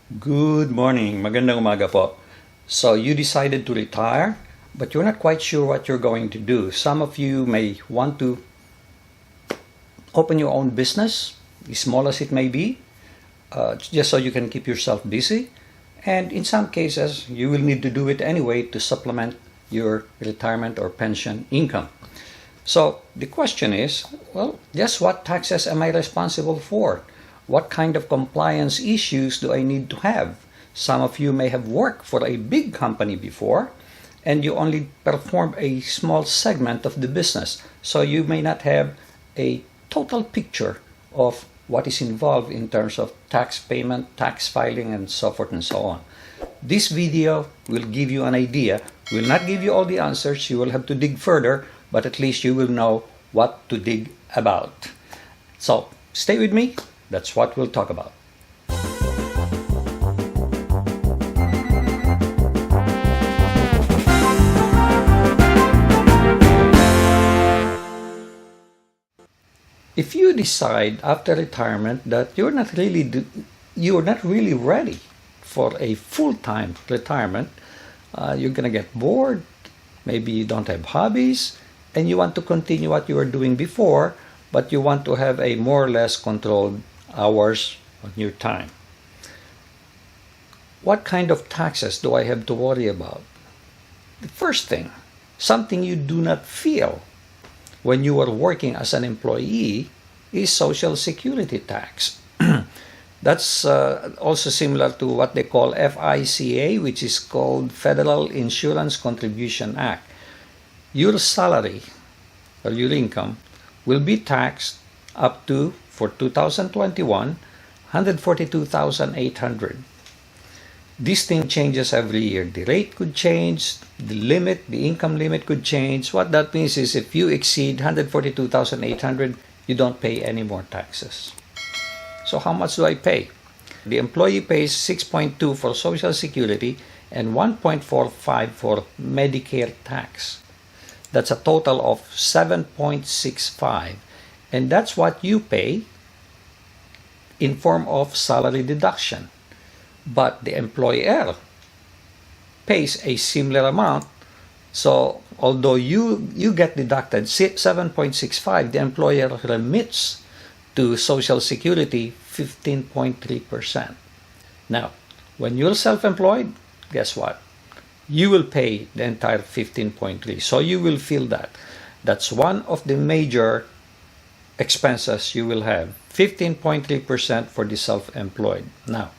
Good morning. Magandang umaga po. So you decided to retire, but you're not quite sure what you're going to do. Some of you may want to open your own business, as small as it may be, just so you can keep yourself busy. And in some cases, you will need to do it anyway to supplement your retirement or pension income. So the question is, well, just what taxes am I responsible for? What kind of compliance issues do I need to have? Some of you may have worked for a big company before, and you only perform a small segment of the business, so you may not have a total picture of what is involved in terms of tax payment, tax filing, and so forth and so on. This video will give you an idea. Will not give you all the answers. You will have to dig further, but at least you will know what to dig about. So stay with me. That's what we'll talk about. If you decide after retirement that you're not really ready for a full-time retirement, you're gonna get bored, maybe you don't have hobbies, and you want to continue what you were doing before, but you want to have a more or less controlled hours on your time. What kind of taxes do I have to worry about? The first thing, something you do not feel when you are working as an employee, is Social Security tax. That's also similar to what they call FICA, which is called Federal Insurance Contribution Act. Your salary or your income will be taxed up to, for 2021, $142,800. This thing changes every year. The rate could change, the income limit could change. What that means is if you exceed $142,800, you don't pay any more taxes. So how much do I pay? The employee pays 6.2 for Social Security and 1.45 for Medicare tax. That's a total of 7.65. And that's what you pay in form of salary deduction. But the employer pays a similar amount. So although you get deducted 7.65, the employer remits to Social Security 15.3%. Now, when you're self-employed, guess what? You will pay the entire 15.3. So you will feel that. That's one of the major expenses you will have, 15.3% for the self-employed. Now,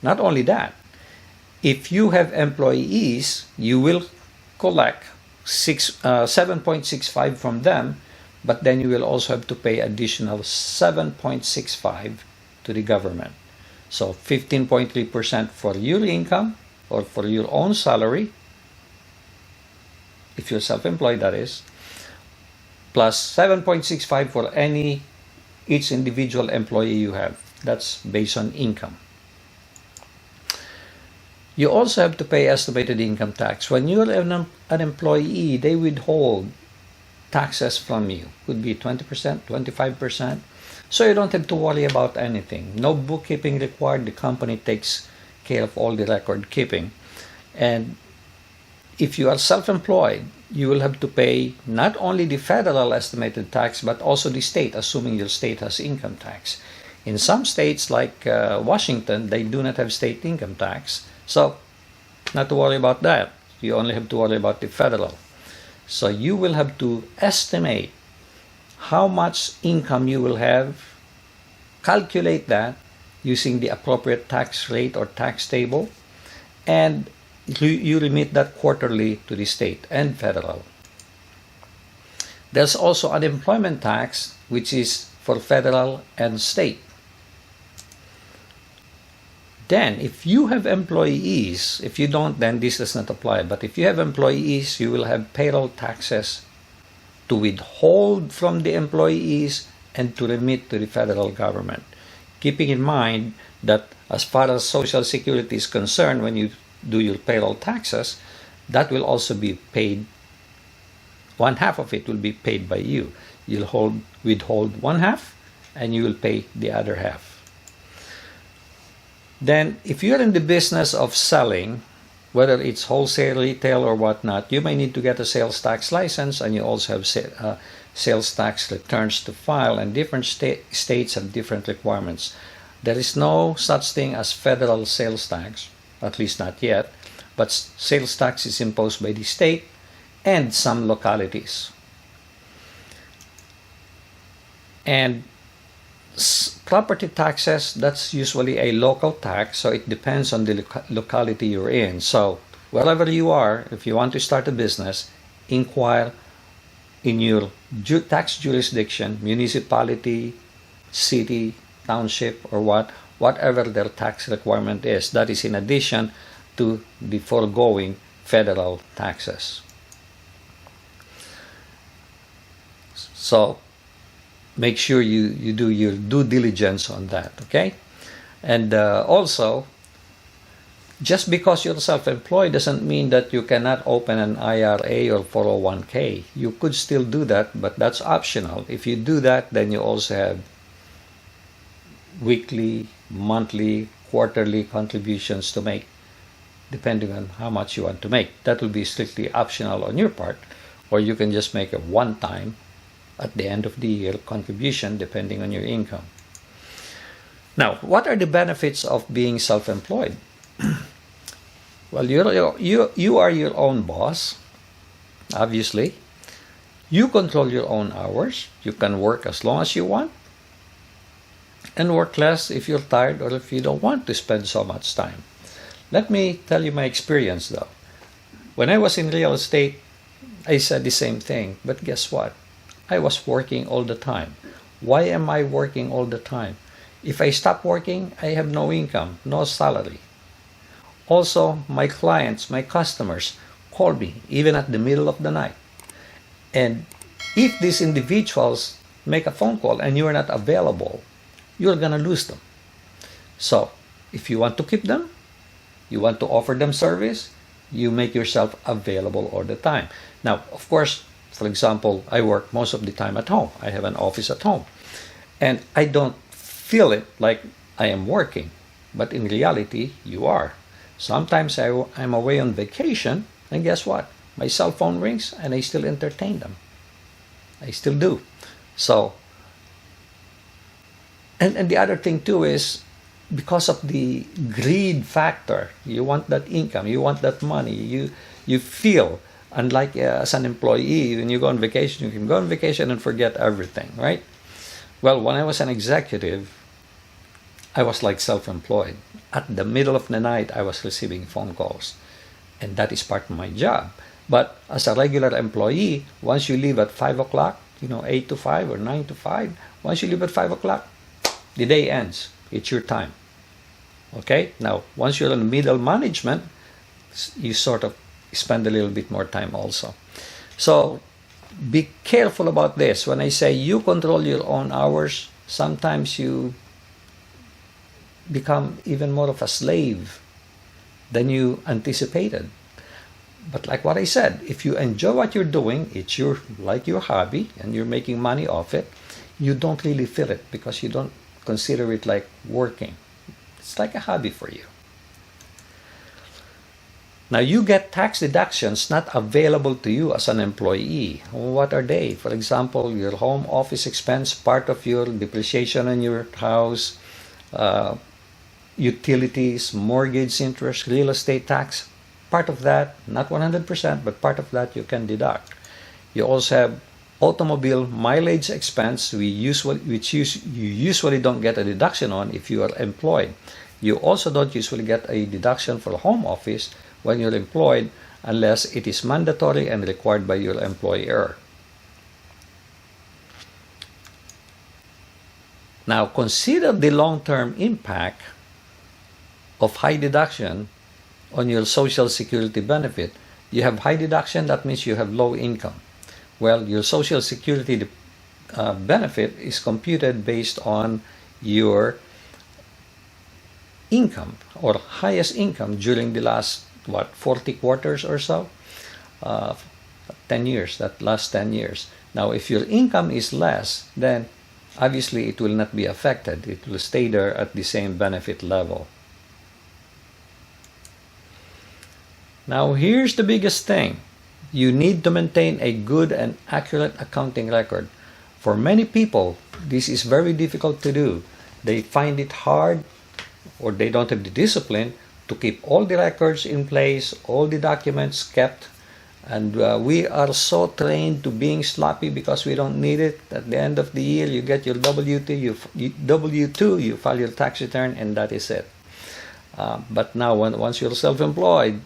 not only that, if you have employees, you will collect 7.65 from them, but then you will also have to pay additional 7.65 to the government. So 15.3% for your income or for your own salary, if you're self-employed, that is, plus 7.65 for each individual employee you have. That's based on income. You also have to pay estimated income tax. When you're an employee, they withhold taxes from you. Could be 20%, 25%. So you don't have to worry about anything. No bookkeeping required. The company takes care of all the record keeping. And if you are self-employed, you will have to pay not only the federal estimated tax, but also the state, assuming your state has income tax. In some states, like Washington, they do not have state income tax. So, not to worry about that. You only have to worry about the federal. So you will have to estimate how much income you will have, calculate that using the appropriate tax rate or tax table, and you remit that quarterly to the state and federal. There's also unemployment tax, which is for federal and state. Then, if you have employees, if you don't, then this does not apply. But if you have employees, you will have payroll taxes to withhold from the employees and to remit to the federal government. Keeping in mind that as far as Social Security is concerned, when you do your payroll taxes, that will also be paid. One half of it will be paid by you. You'll withhold one half and you will pay the other half. Then if you're in the business of selling, whether it's wholesale, retail, or whatnot, you may need to get a sales tax license, and you also have sales tax returns to file, and different states have different requirements. There is no such thing as federal sales tax, at least not yet, but sales tax is imposed by the state and some localities. And property taxes, that's usually a local tax, so it depends on the locality you're in. So wherever you are, if you want to start a business, inquire in your tax jurisdiction, municipality, city, township, or whatever their tax requirement is. That is in addition to the foregoing federal taxes. So make sure you do your due diligence on that, okay? And also, just because you're self-employed doesn't mean that you cannot open an IRA or 401k. You could still do that, but that's optional. If you do that, then you also have weekly, monthly, quarterly contributions to make, depending on how much you want to make. That will be strictly optional on your part, or you can just make a one-time at the end of the year contribution depending on your income. Now, what are the benefits of being self-employed? Well, you are your own boss, obviously. You control your own hours. You can work as long as you want and work less if you're tired or if you don't want to spend so much time. Let me tell you my experience though. When I was in real estate, I said the same thing, but guess what? I was working all the time. Why am I working all the time? If I stop working, I have no income, no salary. Also, my clients, my customers call me even at the middle of the night. And if these individuals make a phone call and you're not available, you're going to lose them. So, if you want to keep them, you want to offer them service, you make yourself available all the time. Now, of course, for example, I work most of the time at home. I have an office at home. And I don't feel it like I am working. But in reality, you are. Sometimes I'm away on vacation, and guess what? My cell phone rings, and I still entertain them. I still do. So, and the other thing too is, because of the greed factor, you want that income, you want that money, you feel, unlike as an employee, when you go on vacation, you can go on vacation and forget everything, right? Well, when I was an executive, I was like self-employed. At the middle of the night, I was receiving phone calls, and that is part of my job. But as a regular employee, once you leave at 5 o'clock, 8 to 5 or 9 to 5, once you leave at 5 o'clock, the day ends. It's your time. Okay? Now, once you're in middle management, you sort of spend a little bit more time also. So, be careful about this. When I say you control your own hours, sometimes you become even more of a slave than you anticipated. But like what I said, if you enjoy what you're doing, it's your hobby, and you're making money off it, you don't really feel it because you don't consider it like working. It's like a hobby for you. Now, you get tax deductions not available to you as an employee. What are they? For example, your home office expense, part of your depreciation on your house, utilities, mortgage interest, real estate tax. Part of that, not 100%, but part of that you can deduct. You also have automobile mileage expense, you usually don't get a deduction on if you are employed. You also don't usually get a deduction for home office when you're employed unless it is mandatory and required by your employer. Now, consider the long-term impact of high deduction on your Social Security benefit. You have high deduction, that means you have low income. Well, your Social Security benefit is computed based on your income or highest income during the last, 40 quarters or so? 10 years, that last 10 years. Now, if your income is less, then obviously it will not be affected. It will stay there at the same benefit level. Now, here's the biggest thing. You need to maintain a good and accurate accounting record. For many people, this is very difficult to do. They find it hard, or they don't have the discipline to keep all the records in place, all the documents kept. And we are so trained to being sloppy because we don't need it. At the end of the year, you get your W-2, you file your tax return, and that is it. But now, once you're self-employed,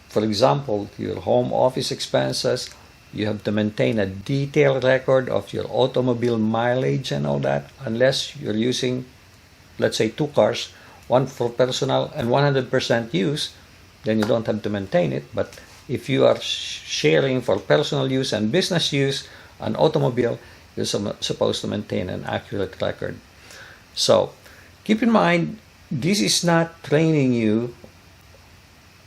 for example, your home office expenses, you have to maintain a detailed record of your automobile mileage and all that, unless you're using, let's say, 2 cars, one for personal and 100% use, then you don't have to maintain it. But if you are sharing for personal use and business use an automobile, you're supposed to maintain an accurate record. So keep in mind, this is not training you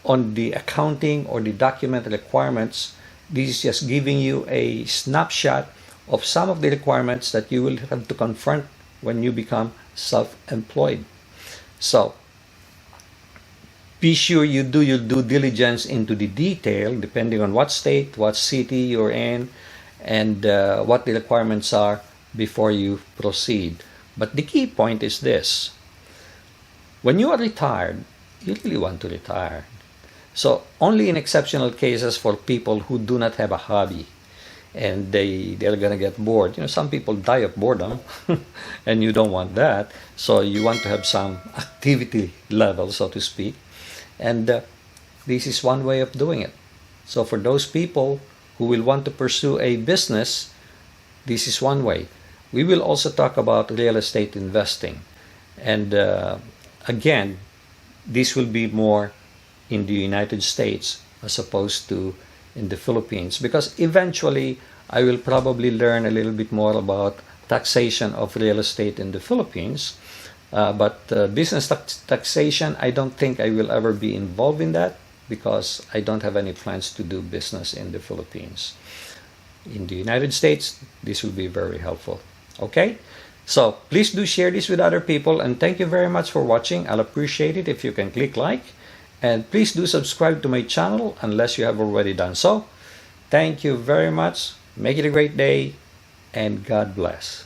on the accounting or the document requirements. This is just giving you a snapshot of some of the requirements that you will have to confront when you become self-employed. So be sure you do your due diligence into the detail, depending on what state, what city you're in, and what the requirements are before you proceed. But the key point is this. When you are retired, you really want to retire. So only in exceptional cases for people who do not have a hobby and they're going to get bored. Some people die of boredom and you don't want that. So you want to have some activity level, so to speak. And this is one way of doing it. So for those people who will want to pursue a business, this is one way. We will also talk about real estate investing. And again, this will be more in the United States as opposed to in the Philippines, because eventually I will probably learn a little bit more about taxation of real estate in the Philippines. But business taxation, I don't think I will ever be involved in that because I don't have any plans to do business in the Philippines. In the United States, this will be very helpful. Okay? So please do share this with other people, and thank you very much for watching. I'll appreciate it if you can click like. And please do subscribe to my channel unless you have already done so. Thank you very much. Make it a great day, and God bless.